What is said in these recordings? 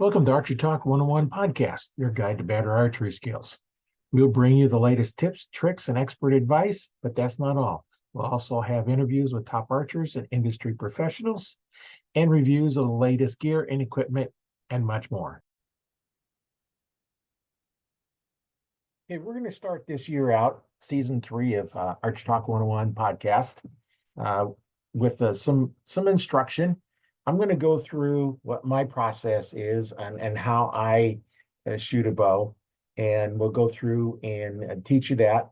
Welcome to Archery Talk 101 podcast, your guide to better archery skills. We'll bring you the latest tips, tricks, and expert advice, but that's not all. We'll also have interviews with top archers and industry professionals and reviews of the latest gear and equipment and much more. Okay, we're going to start this year out, season 3 of Archery Talk 101 podcast, uh, with some instruction. I'm going to go through what my process is and how I shoot a bow, and we'll go through and teach you that,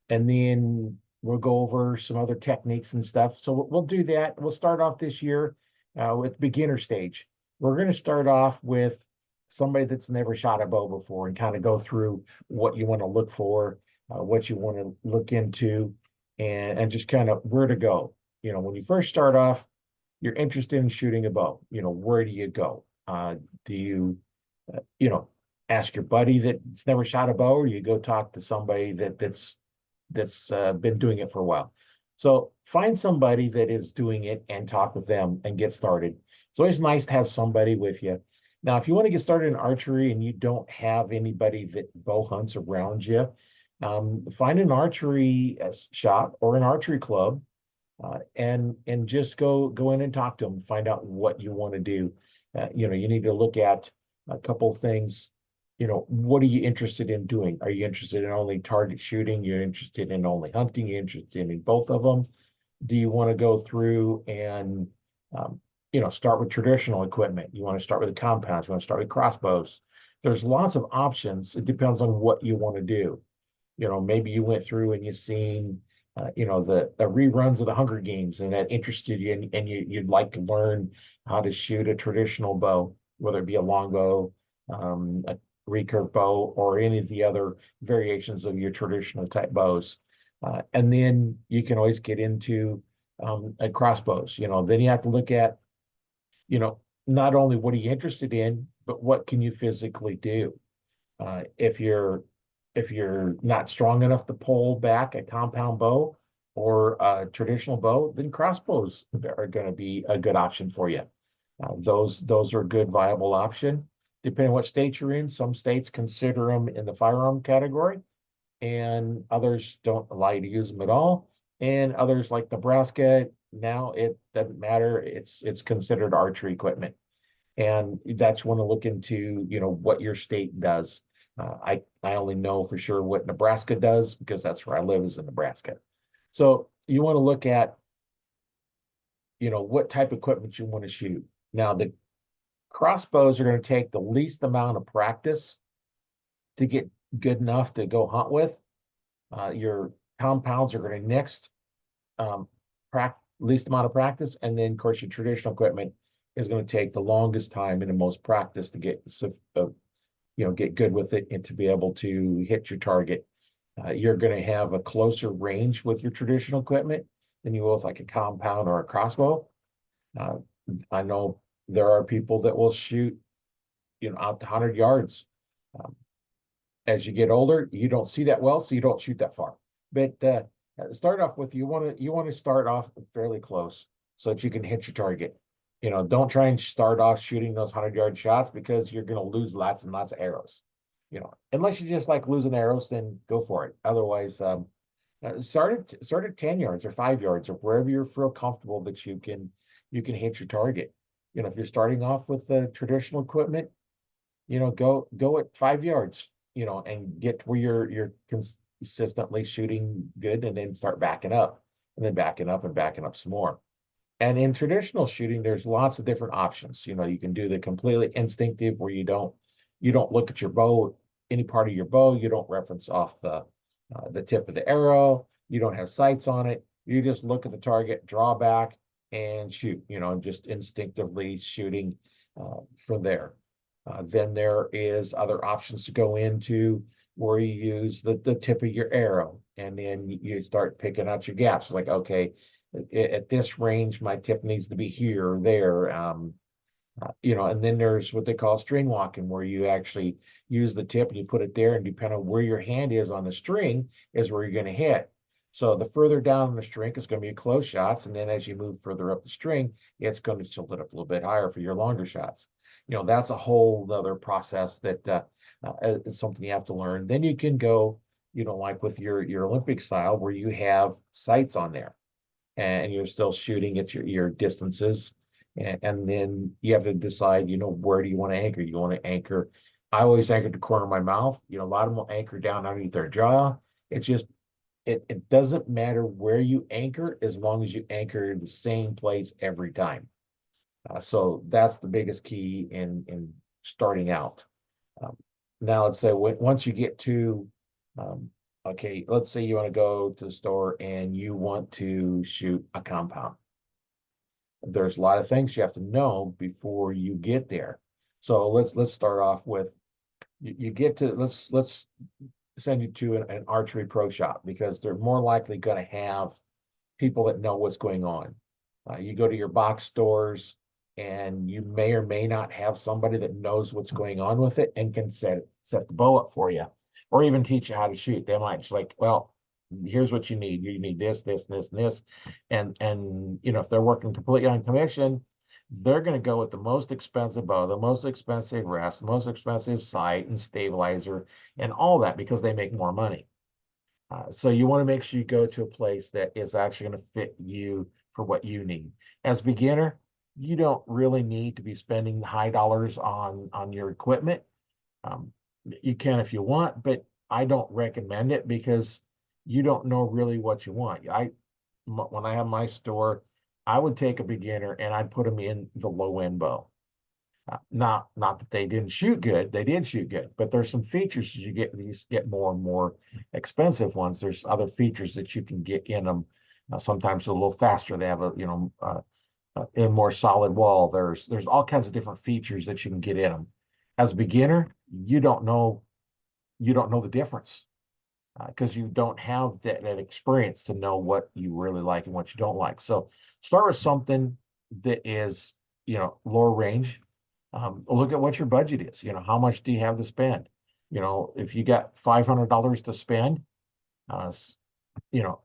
and then we'll go over some other techniques and stuff. So we'll do that. We'll start off this year with beginner stage. We're going to start off with somebody that's never shot a bow before and kind of go through what you want to look for, what you want to look into, and just kind of where to go. When you first start off, you're interested in shooting a bow. Where do you go? Do you, ask your buddy that's never shot a bow, or you go talk to somebody that's been doing it for a while? So find somebody that is doing it and talk with them and get started. It's always nice to have somebody with you. Now, if you want to get started in archery and you don't have anybody that bow hunts around you, find an archery shop or an archery club, and just go in and talk to them, find out what you want to do. You need to look at a couple of things. What are you interested in doing? Are you interested in only target shooting? You're interested in only hunting? You're interested in both of them? Do you want to go through and start with traditional equipment? You want to start with the compounds? You want to start with crossbows? There's lots of options. It depends on what you want to do. Maybe you went through and you've seen the reruns of the Hunger Games, and that interested you, and you'd like to learn how to shoot a traditional bow, whether it be a longbow, a recurve bow, or any of the other variations of your traditional type bows. And then you can always get into crossbows. Then you have to look at, not only what are you interested in, but what can you physically do. If you're not strong enough to pull back a compound bow or a traditional bow, then crossbows are going to be a good option for you. Those are a good viable option. Depending on what state you're in, some states consider them in the firearm category, and others don't allow you to use them at all. And others, like Nebraska, now it doesn't matter. It's considered archery equipment, and that's when to look into what your state does. I only know for sure what Nebraska does because that's where I live, is in Nebraska. So you want to look at what type of equipment you want to shoot. Now, the crossbows are going to take the least amount of practice to get good enough to go hunt with. Your compounds are going to next, least amount of practice, and then of course your traditional equipment is going to take the longest time and the most practice to get get good with it and to be able to hit your target. You're going to have a closer range with your traditional equipment than you will with like a compound or a crossbow. Uh, I know there are people that will shoot, out to 100 yards. Um, as you get older, you don't see that well, so you don't shoot that far. But start off with, you want to start off fairly close so that you can hit your target. Don't try and start off shooting those 100-yard shots, because you're going to lose lots and lots of arrows. Unless you just like losing arrows, then go for it. Otherwise, start at 10 yards or 5 yards or wherever you feel comfortable that you can hit your target. If you're starting off with the traditional equipment, go at 5 yards, and get to where you're consistently shooting good, and then start backing up, and then backing up and backing up some more. And in traditional shooting, there's lots of different options. You can do the completely instinctive, where you don't look at your bow, any part of your bow. You don't reference off the tip of the arrow. You don't have sights on it. You just look at the target, draw back, and shoot. Just instinctively shooting from there. Then there is other options to go into, where you use the tip of your arrow, and then you start picking out your gaps. Like, okay, at this range, my tip needs to be here or there. And then there's what they call string walking, where you actually use the tip and you put it there, and depending on where your hand is on the string is where you're going to hit. So the further down the string, it's going to be close shots, and then as you move further up the string, it's going to tilt it up a little bit higher for your longer shots. that's a whole other process that is something you have to learn. Then you can go, like with your Olympic style, where you have sights on there, and you're still shooting at your distances, and then you have to decide, where do you want to anchor? You want to anchor. I always anchor the corner of my mouth. A lot of them will anchor down underneath their jaw. It's just it doesn't matter where you anchor as long as you anchor the same place every time. So that's the biggest key in starting out. Um, Now let's say once you get to, um, okay, let's say you want to go to the store and you want to shoot a compound. There's a lot of things you have to know before you get there. So let's start off with you get to let's send you to an archery pro shop, because they're more likely going to have people that know what's going on. You go to your box stores, and you may or may not have somebody that knows what's going on with it and can set the bow up for you, or even teach you how to shoot. They might just like, well, here's what you need. You need this, this, this, and this, and if they're working completely on commission, they're going to go with the most expensive bow, the most expensive rest, the most expensive sight and stabilizer, and all that, because they make more money. So you want to make sure you go to a place that is actually going to fit you for what you need. As a beginner, you don't really need to be spending high dollars on your equipment. Um, you can if you want, but I don't recommend it, because you don't know really what you want. When I have my store, I would take a beginner and I'd put them in the low end bow. Not that they didn't shoot good, they did shoot good, but there's some features you get more and more expensive ones. There's other features that you can get in them. Sometimes a little faster. They have a more solid wall. There's all kinds of different features that you can get in them. As a beginner, you don't know the difference, because you don't have that experience to know what you really like and what you don't like. So start with something that is, lower range. Look at what your budget is. How much do you have to spend? If you got $500 to spend, uh,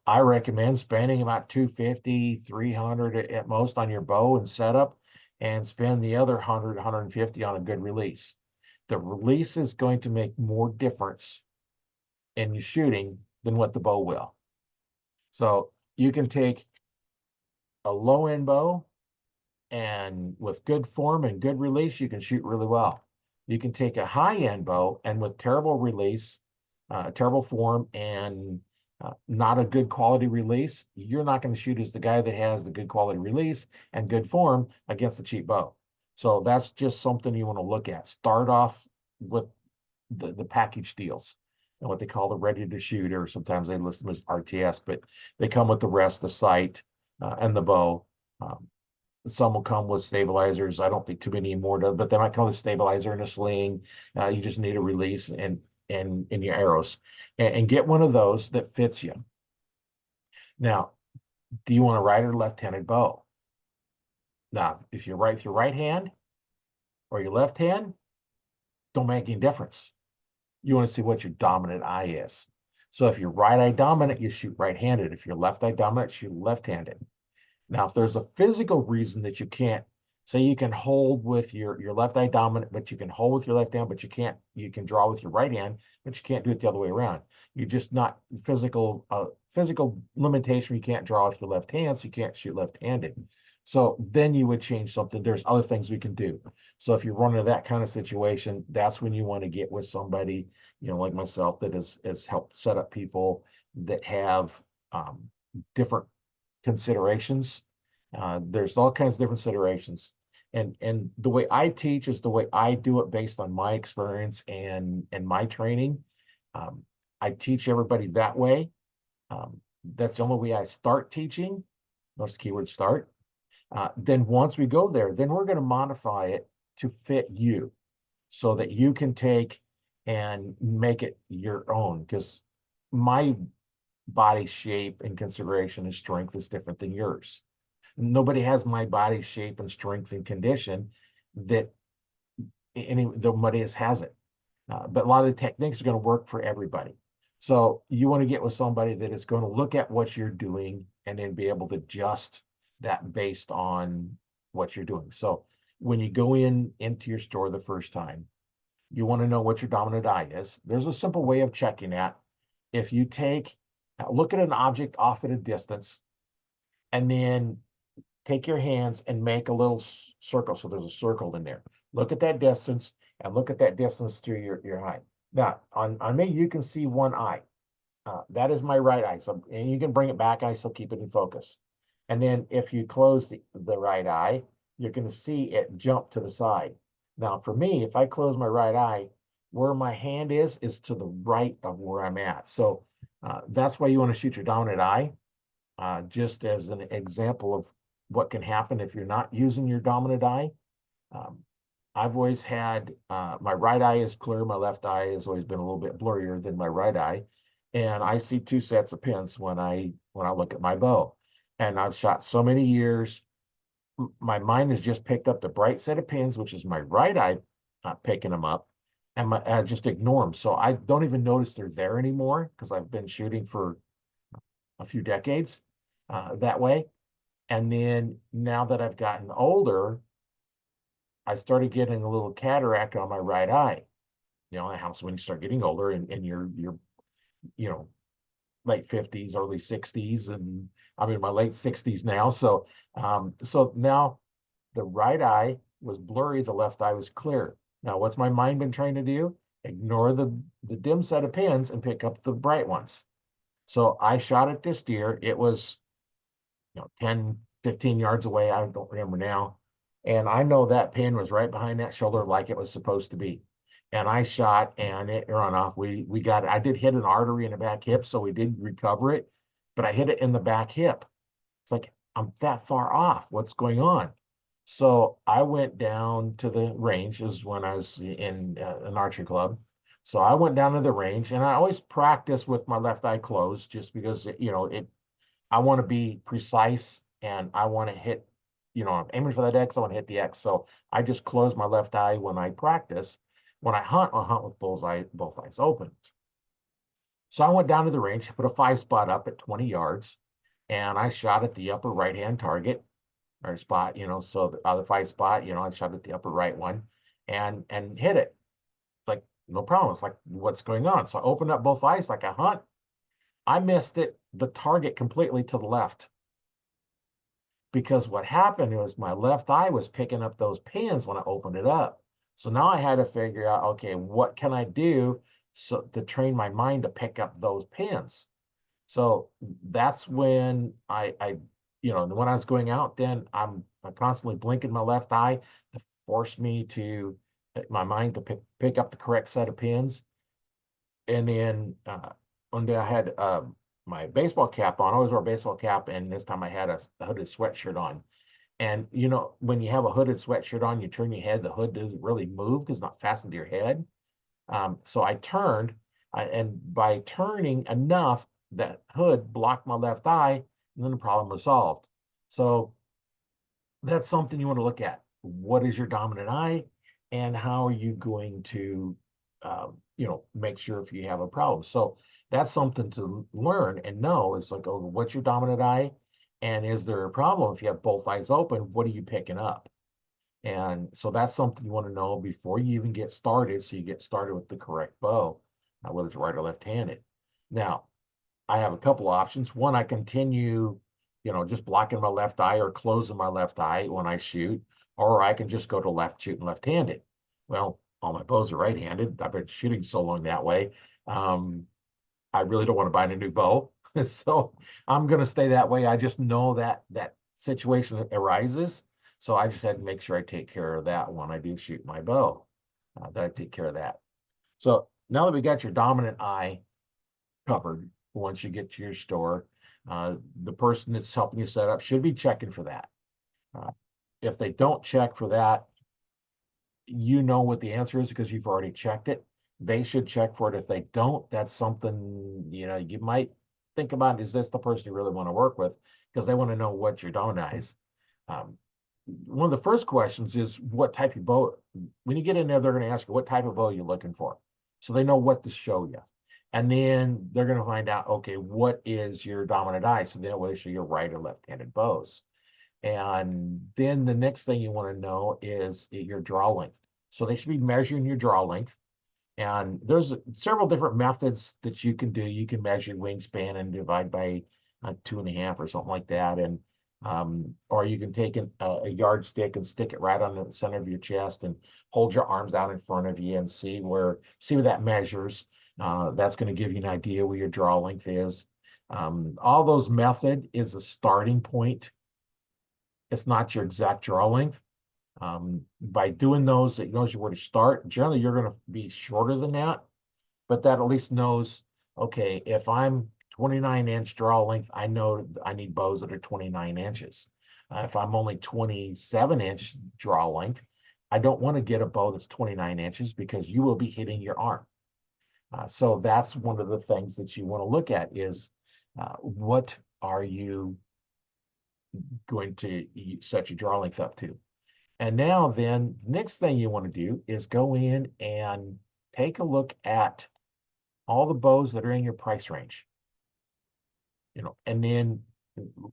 I recommend spending about 250, 300 at most on your bow and setup, and spend the other 100, 150 on a good release. The release is going to make more difference in your shooting than what the bow will. So you can take a low end bow, and with good form and good release, you can shoot really well. You can take a high end bow, and with terrible release, terrible form, and not a good quality release, you're not going to shoot as the guy that has the good quality release and good form against the cheap bow. So that's just something you want to look at. Start off with the package deals, and what they call the ready to shoot, or sometimes they list them as RTS, but they come with the rest, the sight, and the bow. Um, some will come with stabilizers. I don't think too many more do, but they might come with a stabilizer and a sling. You just need a release and your arrows, and get one of those that fits you. Now, do you want a right or left-handed bow? Now, if you're right with your right hand or your left hand, don't make any difference. You want to see what your dominant eye is. So if you're right eye dominant, you shoot right-handed. If you're left eye dominant, shoot left-handed. Now, if there's a physical reason that you can't, say you can hold with your left eye dominant, but you can hold with your left hand, but you can draw with your right hand, but you can't do it the other way around. You're just not physical limitation. You can't draw with your left hand, so you can't shoot left-handed. So then you would change something. There's other things we can do. So if you're running that kind of situation, that's when you want to get with somebody, like myself, that has helped set up people that have different considerations. There's all kinds of different considerations. And the way I teach is the way I do it, based on my experience and my training. I teach everybody that way. That's the only way I start teaching. Notice the keyword start. Then once we go there, then we're going to modify it to fit you, so that you can take and make it your own, because my body shape and configuration and strength is different than yours. Nobody has my body shape and strength and condition that nobody has it. But a lot of the techniques are going to work for everybody. So you want to get with somebody that is going to look at what you're doing and then be able to adjust that based on what you're doing. So when you go into your store the first time, you want to know what your dominant eye is. There's a simple way of checking that. If you look at an object off at a distance, and then take your hands and make a little circle. So there's a circle in there. Look at that distance and look at that distance through your eye. Now, on me, you can see one eye. That is my right eye. So, and you can bring it back, and I still keep it in focus. And then if you close the right eye, you're going to see it jump to the side. Now, for me, if I close my right eye, where my hand is to the right of where I'm at. So that's why you want to shoot your dominant eye, just as an example of what can happen if you're not using your dominant eye. I've always had my right eye is clear, my left eye has always been a little bit blurrier than my right eye, and I see two sets of pins when I look at my bow. And I've shot so many years, my mind has just picked up the bright set of pins, which is my right eye picking them up, and I just ignore them. So I don't even notice they're there anymore because I've been shooting for a few decades that way. And then now that I've gotten older, I started getting a little cataract on my right eye. You know, that happens when you start getting older and you're you know, late 50s, early 60s, and I'm in my late 60s now. So so now the right eye was blurry, the left eye was clear. Now, what's my mind been trying to do? Ignore the dim set of pins and pick up the bright ones. So I shot at this deer. It was, 10, 15 yards away. I don't remember now. And I know that pin was right behind that shoulder like it was supposed to be. And I shot and it ran off. We got it. I did hit an artery in the back hip, so we did recover it, but I hit it in the back hip. It's like, I'm that far off. What's going on? So I went down to the range. Is when I was in an archery club. So I went down to the range, and I always practice with my left eye closed, just because I want to be precise and I want to hit. I'm aiming for that X. I want to hit the X. So I just close my left eye when I practice. When I hunt with both eyes open. So I went down to the range, put a 5-spot up at 20 yards, and I shot at the upper right-hand target or spot, so the other 5-spot, I shot at the upper right one and hit it. Like, no problem. It's like, what's going on? So I opened up both eyes like I hunt. I missed the target completely to the left. Because what happened was my left eye was picking up those pins when I opened it up. So now I had to figure out, okay, what can I do to train my mind to pick up those pins? So that's when when I was going out, then I'm constantly blinking my left eye to force my mind to pick up the correct set of pins. And then one day I had my baseball cap on. I always wear a baseball cap, and this time I had a hooded sweatshirt on. And when you have a hooded sweatshirt on, you turn your head, the hood doesn't really move because it's not fastened to your head. So I turned, and by turning enough, that hood blocked my left eye, and then the problem was solved. So that's something you want to look at. What is your dominant eye, and how are you going to, make sure if you have a problem? So that's something to learn and know. It's like, oh, what's your dominant eye? And is there a problem? If you have both eyes open, what are you picking up? And so that's something you want to know before you even get started. So you get started with the correct bow, whether it's right or left-handed. Now, I have a couple options. One, I continue, just blocking my left eye or closing my left eye when I shoot, or I can just go to left shooting left-handed. Well, all my bows are right-handed. I've been shooting so long that way. I really don't want to buy a new bow. So I'm going to stay that way. I just know that situation arises. So I just had to make sure I take care of that when I do shoot my bow, that I take care of that. So now that we got your dominant eye covered, once you get to your store, the person that's helping you set up should be checking for that. If they don't check for that, you know what the answer is because you've already checked it. They should check for it. If they don't, that's something, you might think about, is this the person you really want to work with? Because they want to know what your dominant eye is. One of the first questions is what type of bow. When you get in there, they're going to ask you what type of bow you're looking for. So they know what to show you. And then they're going to find out, okay, what is your dominant eye? So then it will show you right or left-handed bows. And then the next thing you want to know is your draw length. So they should be measuring your draw length. And there's several different methods that you can do. You can measure your wingspan and divide by 2.5 or something like that. And or you can take a yardstick and stick it right on the center of your chest and hold your arms out in front of you and see where that measures. That's going to give you an idea where your draw length is. All those method is a starting point. It's not your exact draw length. By doing those, it knows where to start. Generally, you're going to be shorter than that, but that at least knows, okay, if I'm 29-inch draw length, I know I need bows that are 29 inches. If I'm only 27-inch draw length, I don't want to get a bow that's 29 inches because you will be hitting your arm. So that's one of the things that you want to look at is what are you going to set your draw length up to? And now then, the next thing you want to do is go in and take a look at all the bows that are in your price range. And then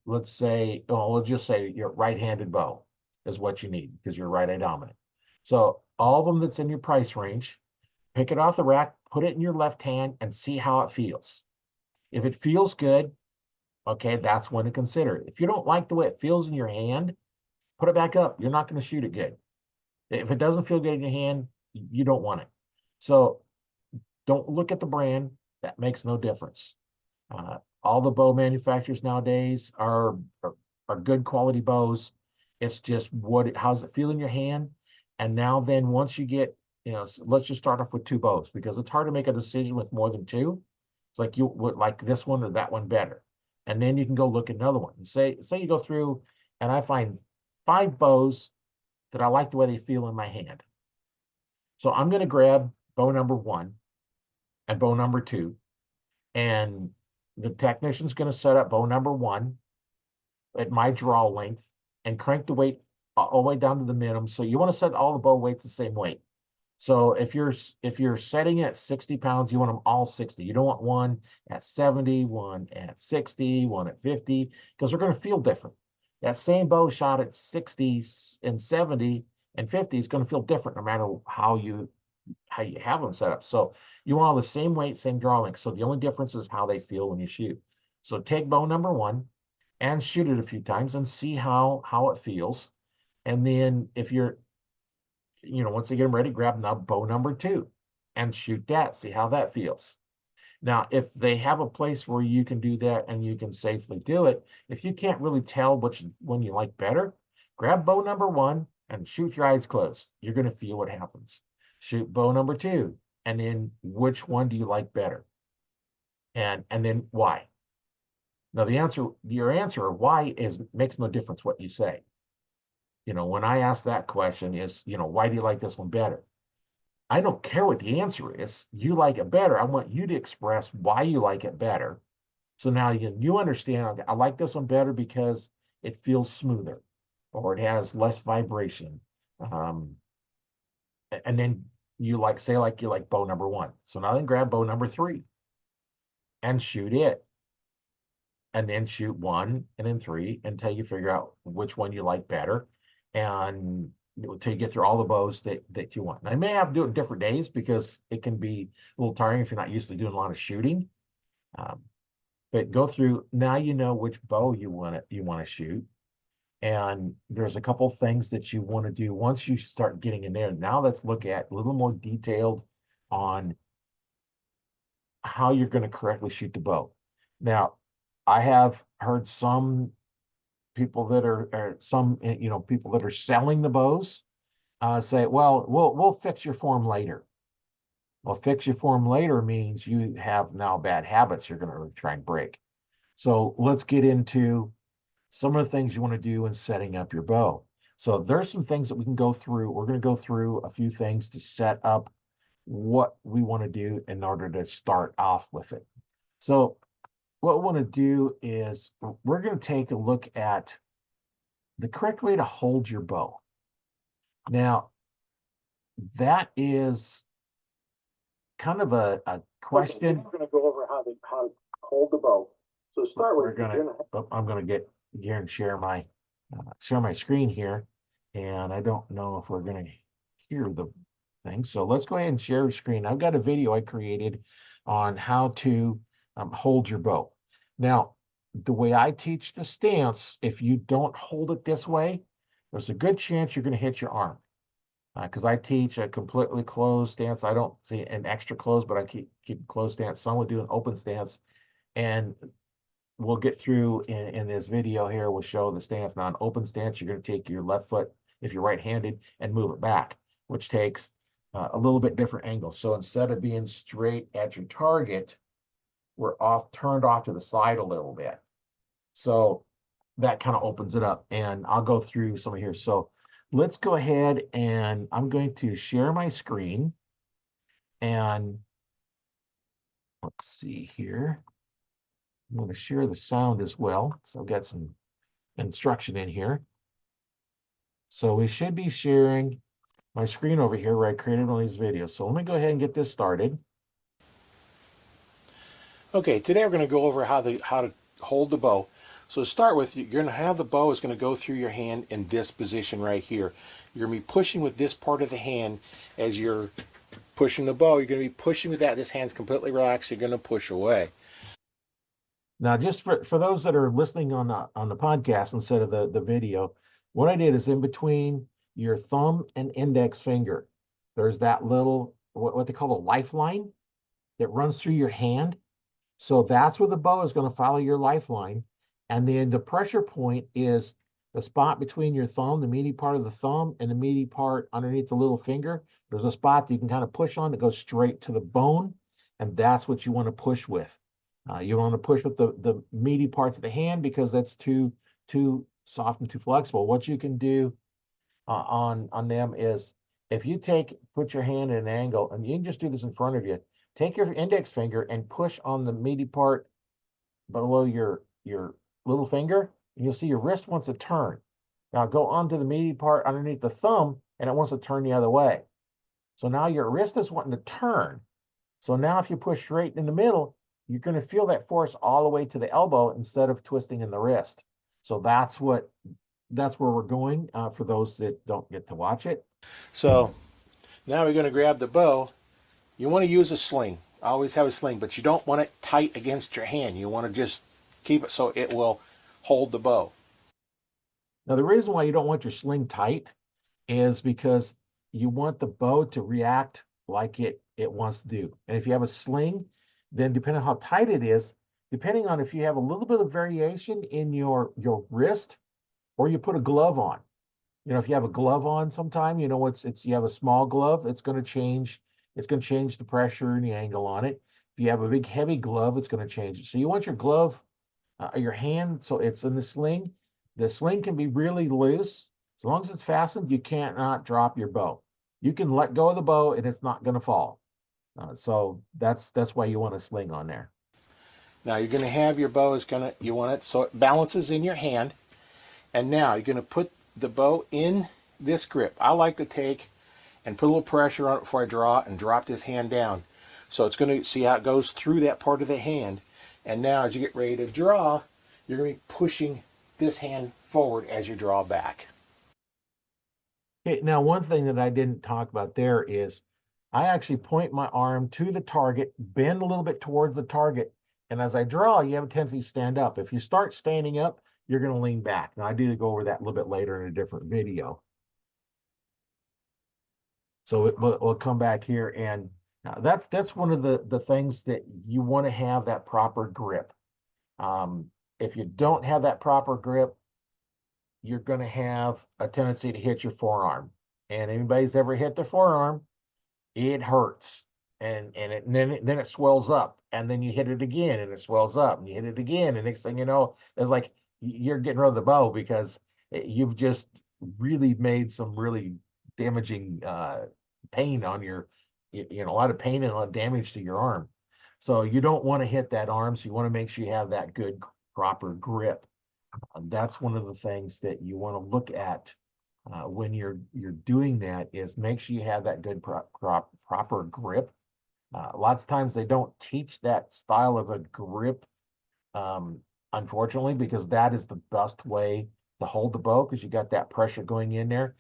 let's say, let's just say your right-handed bow is what you need because you're right-eye dominant. So all of them that's in your price range, pick it off the rack, put it in your left hand and see how it feels. If it feels good, okay, that's one to consider. If you don't like the way it feels in your hand, put it back up. You're not going to shoot it good. If it doesn't feel good in your hand, you don't want it. So don't look at the brand. That makes no difference. All the bow manufacturers nowadays are good quality bows. It's just how's it feel in your hand? And now then once you get, let's just start off with 2 bows because it's hard to make a decision with more than 2. It's like you would like this one or that one better. And then you can go look at another one. Say you go through and I find 5 bows that I like the way they feel in my hand. So I'm going to grab bow number 1 and bow number 2. And the technician's going to set up bow number 1 at my draw length and crank the weight all the way down to the minimum. So you want to set all the bow weights the same weight. So if you're setting it at 60 pounds, you want them all 60. You don't want one at 70, one at 60, one at 50, because they're going to feel different. That same bow shot at 60 and 70 and 50 is going to feel different no matter how you have them set up. So you want all the same weight, same draw length. So the only difference is how they feel when you shoot. So take bow number 1 and shoot it a few times and see how it feels. And then if you're, once they get them ready, grab now bow number 2 and shoot that, see how that feels. Now, if they have a place where you can do that and you can safely do it, if you can't really tell which one you like better, grab bow number 1 and shoot with your eyes closed. You're going to feel what happens. Shoot bow number 2, and then which one do you like better? And then why? Now your answer why makes no difference what you say. When I ask that question is, why do you like this one better? I don't care what the answer is. You like it better. I want you to express why you like it better. So now you understand, I like this one better because it feels smoother or it has less vibration. And then you like bow number 1. So now then grab bow number 3 and shoot it. And then shoot 1 and then 3 until you figure out which one you like better. And until you get through all the bows that you want. Now, I may have to do it different days because it can be a little tiring if you're not used to doing a lot of shooting. But go through, now you know which bow you want to shoot. And there's a couple things that you want to do once you start getting in there. Now let's look at a little more detailed on how you're going to correctly shoot the bow. Now, I have heard some people that are people that are selling the bows say, well, we'll fix your form later. Well, fix your form later means you have now bad habits you're going to try and break. So let's get into some of the things you want to do in setting up your bow. So there's some things that we can go through. We're going to go through a few things to set up what we want to do in order to start off with it. So what we want to do is we're going to take a look at the correct way to hold your bow. Now, that is kind of a question. We're going to go over how to hold the bow. So start with, I'm going to get here and share my share my screen here, and I don't know if we're going to hear the thing. So let's go ahead and share screen. I've got a video I created on how to hold your bow. Now, the way I teach the stance, if you don't hold it this way, there's a good chance you're going to hit your arm. Because I teach a completely closed stance. I don't see an extra closed, but I keep a closed stance. Some will do an open stance, and we'll get through in this video here. We'll show the stance. Now, an open stance, you're going to take your left foot, if you're right-handed, and move it back, which takes a little bit different angle. So instead of being straight at your target, we're turned off to the side a little bit. So that kind of opens it up, and I'll go through some of here. So let's go ahead, and I'm going to share my screen, and let's see here. I'm going to share the sound as well, so I've got some instruction in here. So we should be sharing my screen over here where I created all these videos. So let me go ahead and get this started. Okay, today we're going to go over how to hold the bow. So to start with, you're going to have the bow is going to go through your hand in this position right here. You're going to be pushing with this part of the hand as you're pushing the bow. You're going to be pushing with that. This hand's completely relaxed. You're going to push away. Now, just for those that are listening on the podcast instead of the video, what I did is in between your thumb and index finger, there's that little, what they call a lifeline that runs through your hand. So that's where the bow is going to follow your lifeline. And then the pressure point is the spot between your thumb, the meaty part of the thumb, and the meaty part underneath the little finger. There's a spot that you can kind of push on that goes straight to the bone. And that's what you want to push with. You want to push with the meaty parts of the hand because that's too soft and too flexible. What you can do on them is if you put your hand at an angle, and you can just do this in front of you, take your index finger and push on the meaty part below your little finger, and you'll see your wrist wants to turn. Now go onto the meaty part underneath the thumb, and it wants to turn the other way. So now your wrist is wanting to turn. So now if you push straight in the middle, you're going to feel that force all the way to the elbow instead of twisting in the wrist. So that's where we're going for those that don't get to watch it. So now we're going to grab the bow. You want to use a sling. Always have a sling, but you don't want it tight against your hand. You want to just keep it so it will hold the bow. Now, the reason why you don't want your sling tight is because you want the bow to react like it wants to do. And if you have a sling, then depending on how tight it is, depending on if you have a little bit of variation in your wrist, or you put a glove on. You know, if you have a glove on sometime, you know, you have a small glove, it's going to change the pressure and the angle on it. If you have a big heavy glove, it's going to change it. So you want your glove, your hand, so it's in the sling. The sling can be really loose. As long as it's fastened, you can't not drop your bow. You can let go of the bow and it's not going to fall. So that's why you want a sling on there. Now you're going to have your bow you want it so it balances in your hand. And now you're going to put the bow in this grip. I like to take and put a little pressure on it before I draw and drop this hand down. So it's going to see how it goes through that part of the hand. And now as you get ready to draw, you're going to be pushing this hand forward as you draw back. Okay, now one thing that I didn't talk about there is I actually point my arm to the target, bend a little bit towards the target, and as I draw, you have a tendency to stand up. If you start standing up, you're going to lean back. Now, I do go over that a little bit later in a different video. So we'll come back here, and that's one of the things that you want to have, that proper grip. If you don't have that proper grip, you're going to have a tendency to hit your forearm. And anybody's ever hit their forearm, it hurts. And then it swells up, and then you hit it again and it swells up, and you hit it again, and next thing you know, it's like you're getting rid of the bow because you've just really made some really damaging pain on your, a lot of pain and a lot of damage to your arm. So you don't want to hit that arm. So you want to make sure you have that good proper grip. That's one of the things that you want to look at when you're doing that, is make sure you have that good proper grip. Lots of times they don't teach that style of a grip, unfortunately, because that is the best way to hold the bow because you got that pressure going in there.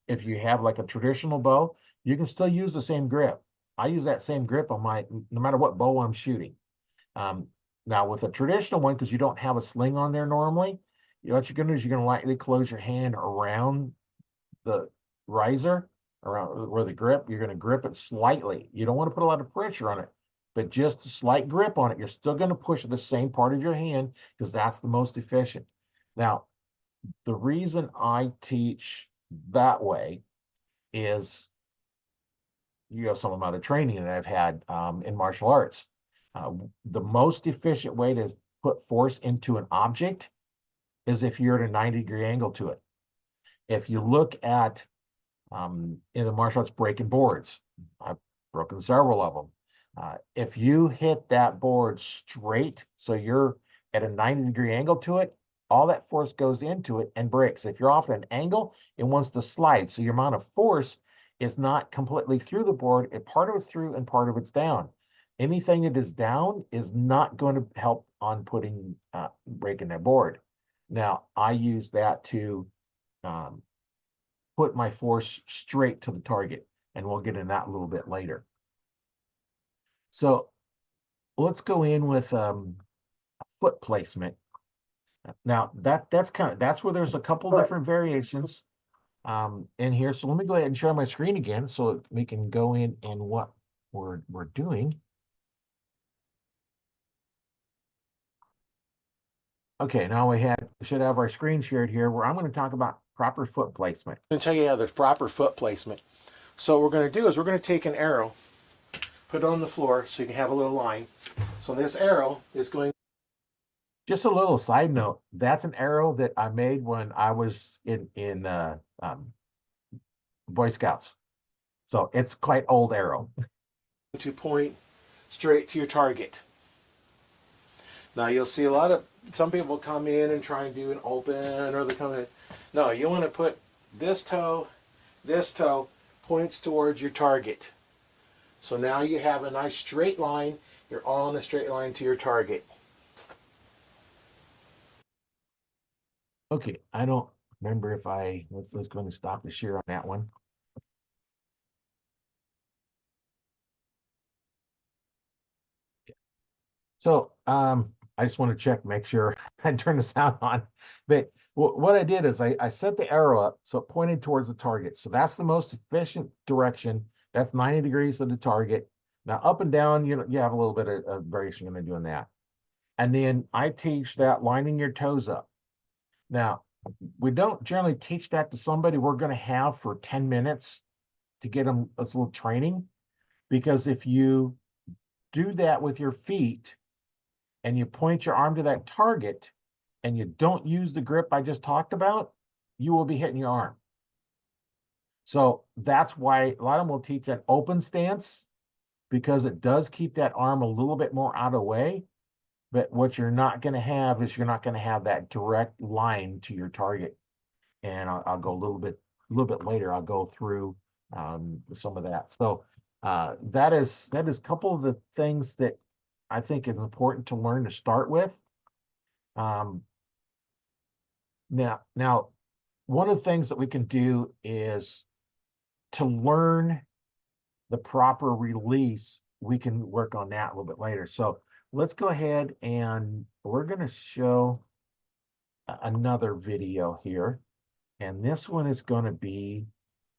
If you have like a traditional bow, you can still use the same grip. I use that same grip on my, no matter what bow I'm shooting. Now with a traditional one, because you don't have a sling on there normally, you know what you're gonna do is you're gonna lightly close your hand around the riser, around where the grip, you're gonna grip it slightly. You don't want to put a lot of pressure on it, but just a slight grip on it. You're still gonna push the same part of your hand because that's the most efficient. Now, the reason I teach that way is, you know, some of my other training that I've had in martial arts. The most efficient way to put force into an object is if you're at a 90-degree angle to it. If you look at in the martial arts breaking boards, I've broken several of them. If you hit that board straight, so you're at a 90-degree angle to it, all that force goes into it and breaks. If you're off at an angle, it wants to slide. So your amount of force is not completely through the board. Part of it's through and part of it's down. Anything that is down is not going to help on putting breaking that board. Now, I use that to put my force straight to the target, and we'll get in that a little bit later. So let's go in with foot placement. Now that's where there's a couple different variations in here. So let me go ahead and share my screen again so we can go in and what we're doing. Okay, now we should have our screen shared here where I'm going to talk about proper foot placement. I'm going to tell you how there's proper foot placement. So what we're going to do is we're going to take an arrow, put it on the floor so you can have a little line. So this arrow is going. Just a little side note, that's an arrow that I made when I was in Boy Scouts. So it's quite old arrow. To point straight to your target. Now you'll see some people come in and try and do an open, or they come in. No, you want to put this toe points towards your target. So now you have a nice straight line. You're all in a straight line to your target. Okay, I don't remember if let's go and stop the share on that one. So I just want to check, make sure I turn the sound on. But what I did is I set the arrow up so it pointed towards the target. So that's the most efficient direction. That's 90 degrees of the target. Now up and down, you have a little bit of variation in doing that. And then I teach that lining your toes up. Now, we don't generally teach that to somebody we're going to have for 10 minutes to get them a little training. Because if you do that with your feet and you point your arm to that target and you don't use the grip I just talked about, you will be hitting your arm. So that's why a lot of them will teach that open stance, because it does keep that arm a little bit more out of the way. But what you're not going to have is you're not going to have that direct line to your target. And I'll go a little bit later. I'll go through some of that. So that is a couple of the things that I think is important to learn to start with. Now, one of the things that we can do is to learn the proper release. We can work on that a little bit later. So let's go ahead and we're going to show another video here. And this one is going to be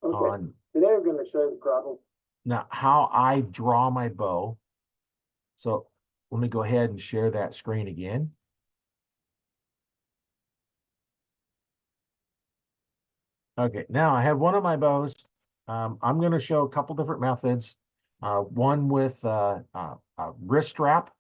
on. Today we're going to show the problem. Now, how I draw my bow. So let me go ahead and share that screen again. Okay, now I have one of my bows. I'm going to show a couple different methods. One with a wrist strap.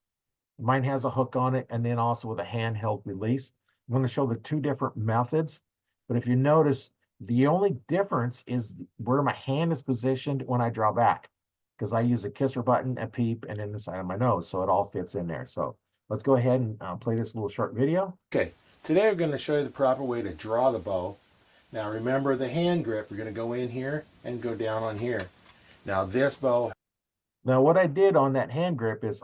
Mine has a hook on it, and then also with a handheld release. I'm going to show the two different methods. But if you notice, the only difference is where my hand is positioned when I draw back, because I use a kisser button, a peep, and then the side of my nose, so it all fits in there. So let's go ahead and play this little short video. Okay, today we're going to show you the proper way to draw the bow. Now remember the hand grip. We're going to go in here and go down on here. Now this bow. Now what I did on that hand grip is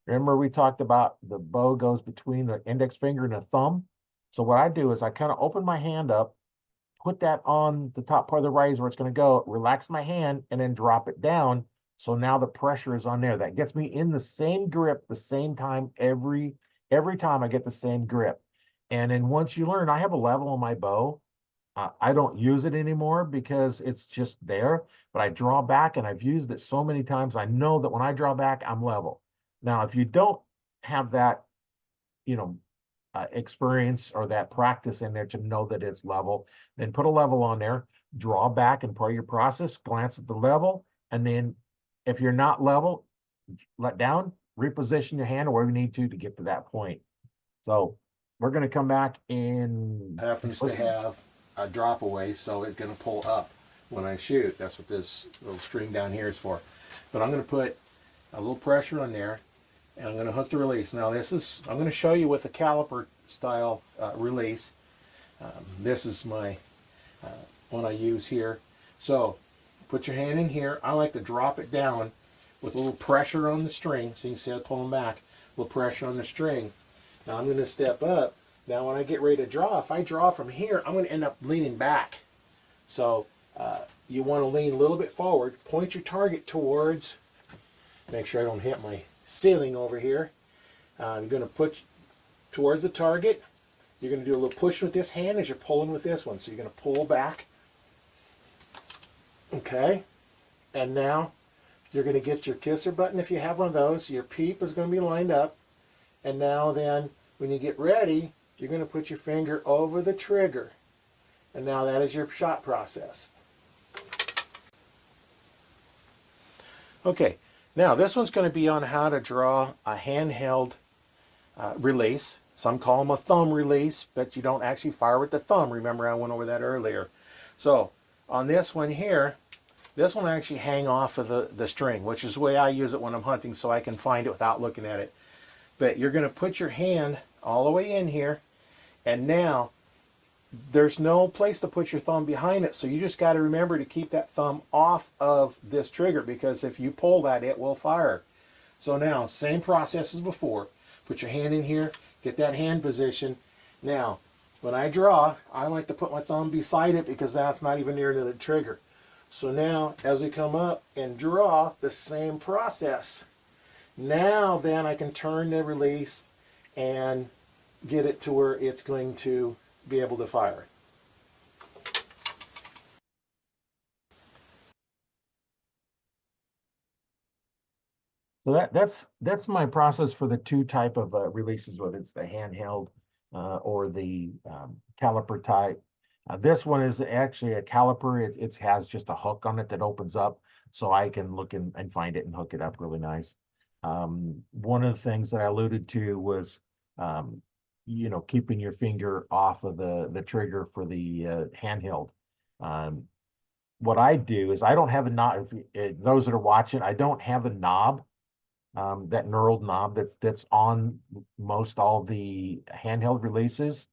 remember we talked about the bow goes between the index finger and the thumb. So what I do is I kind of open my hand up, put that on the top part of the riser where it's going to go, relax my hand, and then drop it down. So now the pressure is on there. That gets me in the same grip the same time every time I get the same grip. And then once you learn, I have a level on my bow. I don't use it anymore because it's just there, but I draw back and I've used it so many times. I know that when I draw back, I'm level. Now, if you don't have that, you know, experience or that practice in there to know that it's level, then put a level on there, draw back and part of your process, glance at the level, and then if you're not level, let down, reposition your hand or wherever you need to get to that point. So we're going to come back in. Happens to have a drop away, so it's going to pull up when I shoot. That's what this little string down here is for. But I'm going to put a little pressure on there, and I'm going to hook the release. Now I'm going to show you with a caliper style release. This is my one I use here. So put your hand in here. I like to drop it down with a little pressure on the string, so you can see I pull them back. A little pressure on the string. Now I'm going to step up. Now when I get ready to draw, if I draw from here, I'm going to end up leaning back. So you want to lean a little bit forward. Point your target towards, make sure I don't hit my ceiling over here. I'm going to put towards the target. You're going to do a little push with this hand as you're pulling with this one. So you're going to pull back. Okay. And now you're going to get your kisser button if you have one of those. Your peep is going to be lined up. And now then, when you get ready, you're going to put your finger over the trigger. And now that is your shot process. Okay, now this one's going to be on how to draw a handheld release. Some call them a thumb release, but you don't actually fire with the thumb. Remember, I went over that earlier. So on this one here, this one I actually hang off of the string, which is the way I use it when I'm hunting, so I can find it without looking at it. But you're going to put your hand all the way in here, and now there's no place to put your thumb behind it, so you just got to remember to keep that thumb off of this trigger, because if you pull that, it will fire. So now, same process as before. Put your hand in here, get that hand position. Now, when I draw, I like to put my thumb beside it because that's not even near to the trigger. So now, as we come up and draw, the same process. Now then I can turn the release and get it to where it's going to be able to fire. So that's my process for the two type of releases, whether it's the handheld or the caliper type. This one is actually a caliper. It has just a hook on it that opens up, so I can look and find it and hook it up really nice. One of the things that I alluded to was, you know, keeping your finger off of the trigger for the handheld. What I do is I don't have a knob. Those that are watching, I don't have a knob, that knurled knob that's on most all the handheld releases.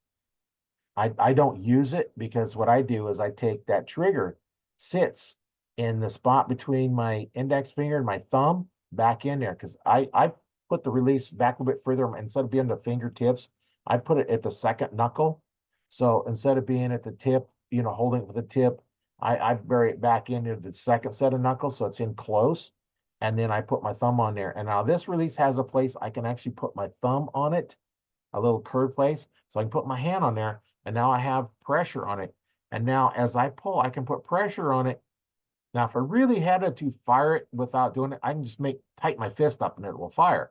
I don't use it because what I do is I take that trigger, sits in the spot between my index finger and my thumb back in there, because I put the release back a bit further. Instead of being the fingertips, I put it at the second knuckle. So instead of being at the tip, you know, holding it with the tip, I bury it back into the second set of knuckles so it's in close. And then I put my thumb on there. And now this release has a place I can actually put my thumb on it, a little curved place. So I can put my hand on there, and now I have pressure on it. And now as I pull, I can put pressure on it. Now, if I really had to fire it without doing it, I can just tighten my fist up and it will fire.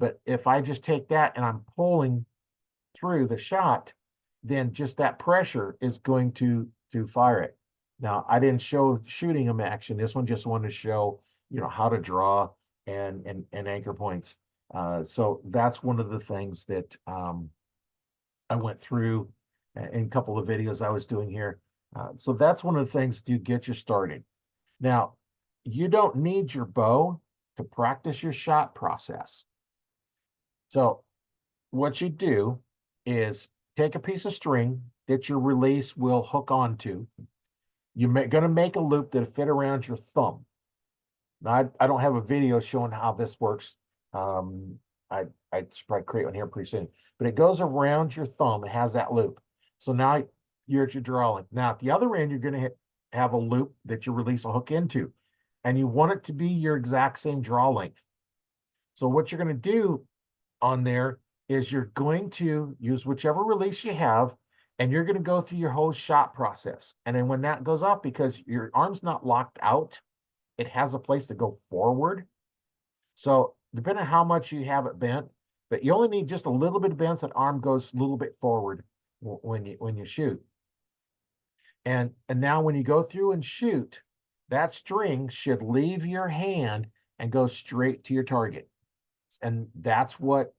But if I just take that and I'm pulling through the shot, then just that pressure is going to fire it. Now, I didn't show shooting them action. This one just wanted to show, you know, how to draw and anchor points. So that's one of the things that I went through in a couple of videos I was doing here. So that's one of the things to get you started. Now, you don't need your bow to practice your shot process. So what you do is take a piece of string that your release will hook onto. You're going to make a loop that'll fit around your thumb. Now, I don't have a video showing how this works. I should probably create one here pretty soon, but it goes around your thumb. It has that loop. So now you're at your draw length. Now at the other end, you're going to have a loop that your release will hook into, and you want it to be your exact same draw length. So what you're going to do on there is you're going to use whichever release you have, and you're going to go through your whole shot process. And then when that goes off, because your arm's not locked out, it has a place to go forward. So depending on how much you have it bent, but you only need just a little bit of bent, so that arm goes a little bit forward when you shoot. And now when you go through and shoot, that string should leave your hand and go straight to your target. And that's what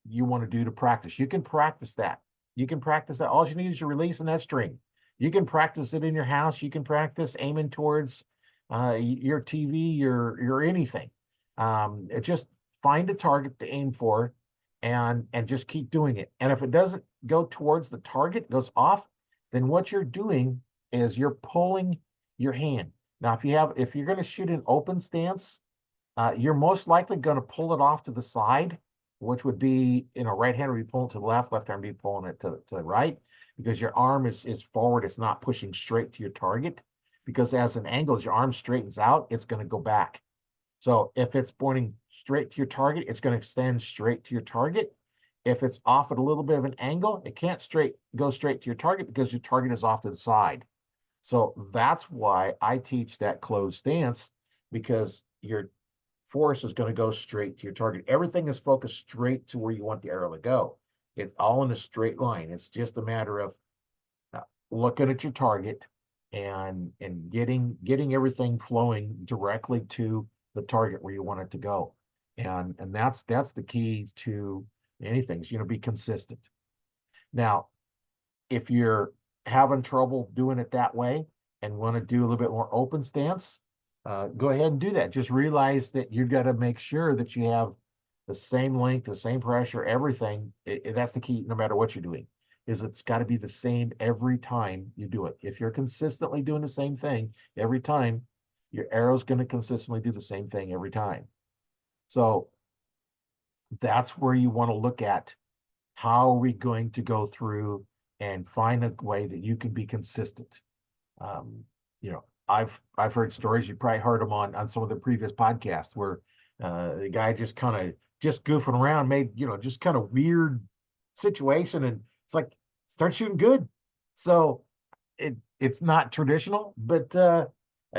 you want to do to practice. You can practice that. You can practice that. All you need is your release and that string. You can practice it in your house. You can practice aiming towards your TV, your anything. It just find a target to aim for, and just keep doing it. And if it doesn't go towards the target, goes off, then what you're doing is you're pulling your hand. Now, if you're going to shoot an open stance, you're most likely going to pull it off to the side, which would be, right hand would be pulling to the left hand would be pulling it to the right, because your arm is forward. It's not pushing straight to your target, because as an angle, as your arm straightens out, it's going to go back. So if it's pointing straight to your target, it's going to extend straight to your target. If it's off at a little bit of an angle, it can't go straight to your target, because your target is off to the side. So that's why I teach that closed stance, because your force is going to go straight to your target. Everything is focused straight to where you want the arrow to go. It's all in a straight line. It's just a matter of looking at your target and getting everything flowing directly to the target where you want it to go. And that's the key to anything, is, be consistent. Now, if you're having trouble doing it that way and want to do a little bit more open stance, go ahead and do that. Just realize that you've got to make sure that you have the same length, the same pressure, everything. That's the key, no matter what you're doing, is it's got to be the same every time you do it. If you're consistently doing the same thing every time, your arrow's going to consistently do the same thing every time. So that's where you want to look at, how are we going to go through and find a way that you can be consistent. I've heard stories, you probably heard them on some of the previous podcasts, where the guy just kind of just goofing around made, just kind of weird situation, and it's like, start shooting good. So it's not traditional, but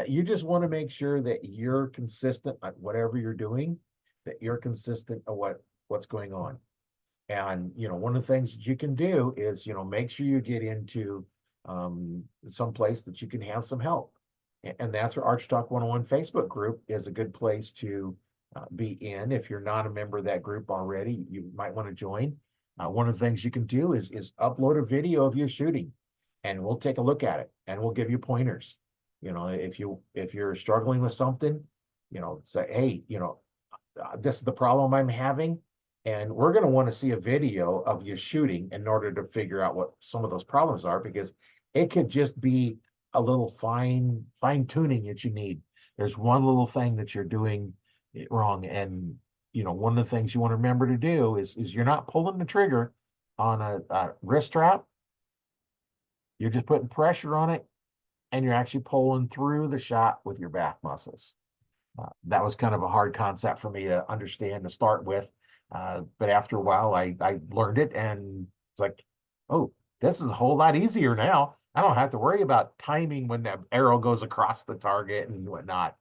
you just want to make sure that you're consistent at whatever you're doing, that you're consistent at what's going on. And, one of the things that you can do is, make sure you get into some place that you can have some help. And that's where Archery Talk 101 Facebook group is a good place to be in. If you're not a member of that group already, you might want to join. One of the things you can do is upload a video of your shooting, and we'll take a look at it, and we'll give you pointers. If you're struggling with something, say, hey, this is the problem I'm having, and we're going to want to see a video of you shooting in order to figure out what some of those problems are, because it could just be a little fine tuning that you need. There's one little thing that you're doing wrong, and one of the things you want to remember to do is you're not pulling the trigger on a wrist strap. You're just putting pressure on it, and you're actually pulling through the shot with your back muscles. That was kind of a hard concept for me to understand to start with. But after a while, I learned it, and it's like, oh, this is a whole lot easier now. I don't have to worry about timing when that arrow goes across the target and whatnot.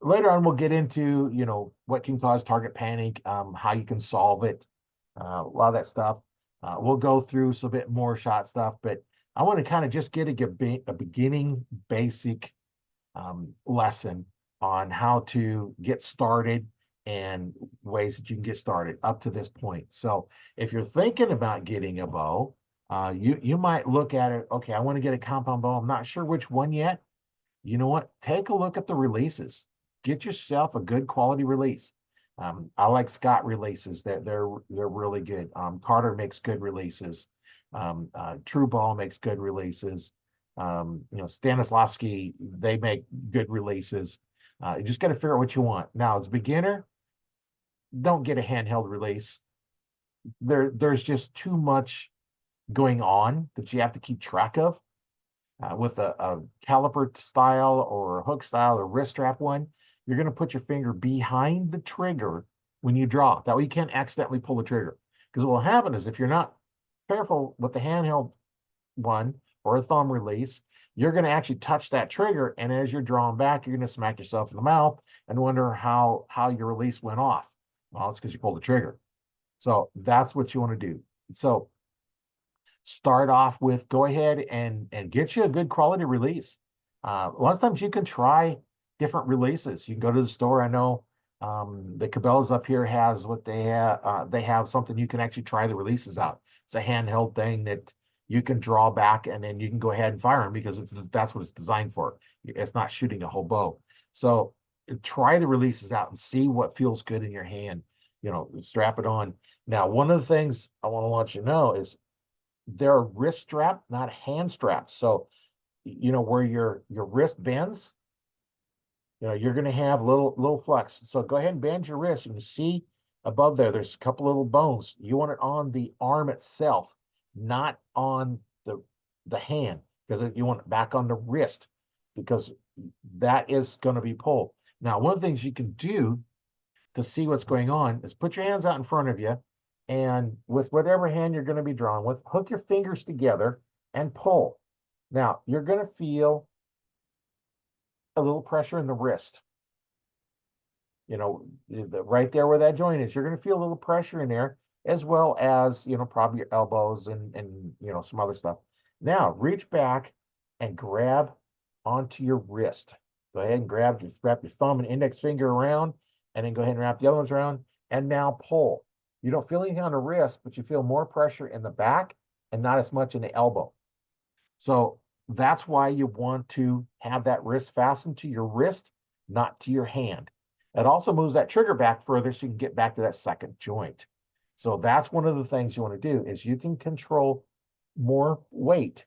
Later on, we'll get into, what can cause target panic, how you can solve it, a lot of that stuff. We'll go through some bit more shot stuff, but I want to kind of just get a beginning basic lesson on how to get started and ways that you can get started up to this point. So if you're thinking about getting a bow, you might look at it, okay, I want to get a compound bow. I'm not sure which one yet. You know what? Take a look at the releases. Get yourself a good quality release. I like Scott releases. They're really good. Carter makes good releases. True Ball makes good releases. Stanislavski, they make good releases. You just got to figure out what you want. Now, as a beginner, don't get a handheld release. There's just too much going on that you have to keep track of. With a caliper style or a hook style or wrist strap one, you're going to put your finger behind the trigger when you draw. That way you can't accidentally pull the trigger. Because what will happen is if you're not careful with the handheld one or a thumb release, you're going to actually touch that trigger. And as you're drawing back, you're going to smack yourself in the mouth and wonder how your release went off. Well, it's because you pulled the trigger. So that's what you want to do. So start off with, go ahead and get you a good quality release. A lot of times you can try different releases. You can go to the store. I know the Cabela's up here has what they have something you can actually try the releases out. It's a handheld thing that you can draw back and then you can go ahead and fire them because that's what it's designed for. It's not shooting a whole bow. So try the releases out and see what feels good in your hand. Strap it on. Now, one of the things I want to let you know is they're wrist strap, not hand straps. So, where your wrist bends, you're going to have little flex. So go ahead and bend your wrist. You can see above there's a couple little bones. You want it on the arm itself, not on the hand, because you want it back on the wrist, because that is going to be pulled. Now, one of the things you can do to see what's going on is put your hands out in front of you, and with whatever hand you're going to be drawing with, hook your fingers together and pull. Now, you're going to feel a little pressure in the wrist. Right there where that joint is, you're going to feel a little pressure in there, as well as, probably your elbows and some other stuff. Now, reach back and grab onto your wrist. Go ahead and wrap your thumb and index finger around, and then go ahead and wrap the other ones around, and now pull. You don't feel anything on the wrist, but you feel more pressure in the back and not as much in the elbow. So that's why you want to have that wrist fastened to your wrist, not to your hand. It also moves that trigger back further so you can get back to that second joint. So that's one of the things you want to do is you can control more weight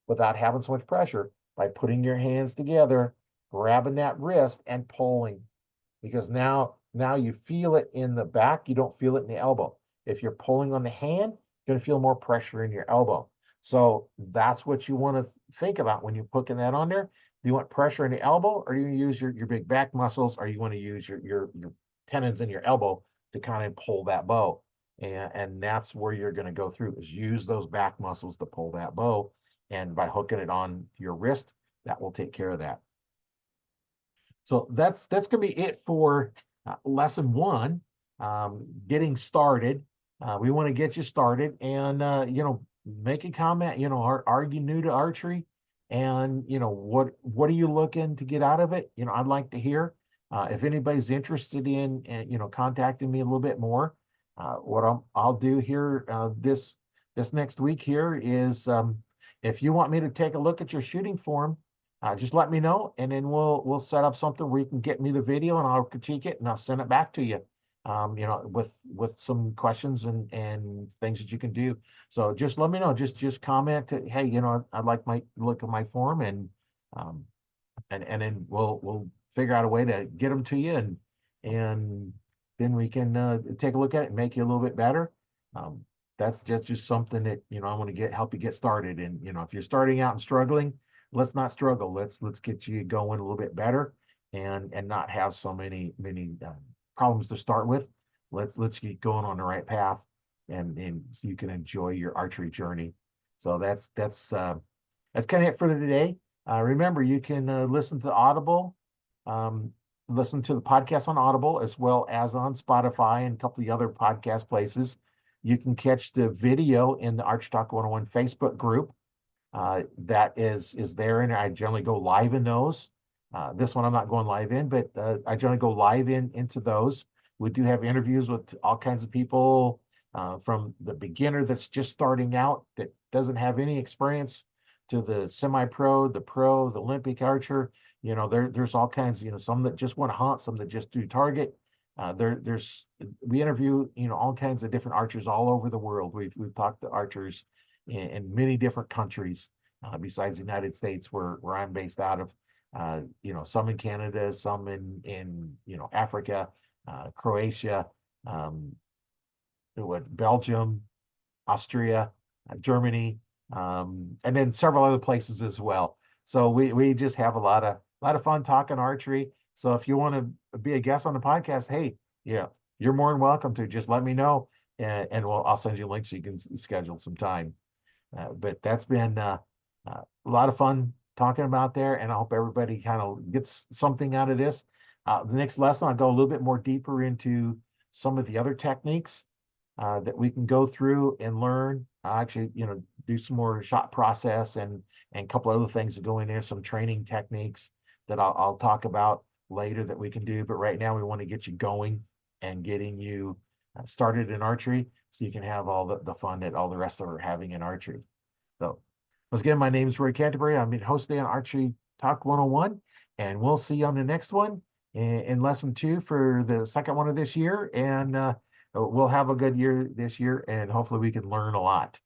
without having so much pressure by putting your hands together, grabbing that wrist and pulling. Because now you feel it in the back, you don't feel it in the elbow. If you're pulling on the hand, you're going to feel more pressure in your elbow. So that's what you want to think about when you're putting that on there. Do you want pressure in the elbow, or do you use your big back muscles, or you want to use your tendons in your elbow to kind of pull that bow? And that's where you're going to go through, is use those back muscles to pull that bow. And by hooking it on your wrist, that will take care of that. So that's going to be it for lesson 1, getting started. We want to get you started, and make a comment. Are you new to archery? And what are you looking to get out of it? I'd like to hear. If anybody's interested in contacting me a little bit more, what I'll do here this next week here is, if you want me to take a look at your shooting form, just let me know, and then we'll set up something where you can get me the video, and I'll critique it and I'll send it back to you. With some questions and things that you can do. So just let me know. Just comment. Hey, I'd like my look at my form, and then we'll figure out a way to get them to you, and then we can take a look at it and make you a little bit better. That's just something that I want to help you get started. And if you're starting out and struggling, let's not struggle. Let's get you going a little bit better, and not have so many problems to start with. Let's get going on the right path, and you can enjoy your archery journey. So that's kind of it for today. Remember, you can listen to Audible, listen to the podcast on Audible, as well as on Spotify and a couple of the other podcast places. You can catch the video in the Archery Talk 101 Facebook group. That is there, and I generally go live in those. This one I'm not going live in, but I generally go live into those. We do have interviews with all kinds of people, from the beginner that's just starting out, that doesn't have any experience, to the semi-pro, the pro, the Olympic archer. There's all kinds, some that just want to hunt, some that just do target. We interview, all kinds of different archers all over the world. We've talked to archers in many different countries, besides the United States, where I'm based out of. Some in Canada, some in Africa, Croatia, Belgium, Austria, Germany, and then several other places as well. So we just have a lot of fun talking archery. So if you want to be a guest on the podcast, hey, yeah, you're more than welcome to. Just let me know, and I'll send you links so you can schedule some time. But that's been a lot of fun talking about there, and I hope everybody kind of gets something out of this. The next lesson, I'll go a little bit more deeper into some of the other techniques that we can go through and learn. Actually, do some more shot process and a couple other things that go in there, some training techniques that I'll talk about later that we can do. But right now, we want to get you going and getting you started in archery so you can have all the fun that all the rest of us are having in archery. So, once again, my name is Roy Canterbury. I'm the host today on Archery Talk 101, and we'll see you on the next one in lesson 2 for the second one of this year. And we'll have a good year this year, and hopefully we can learn a lot.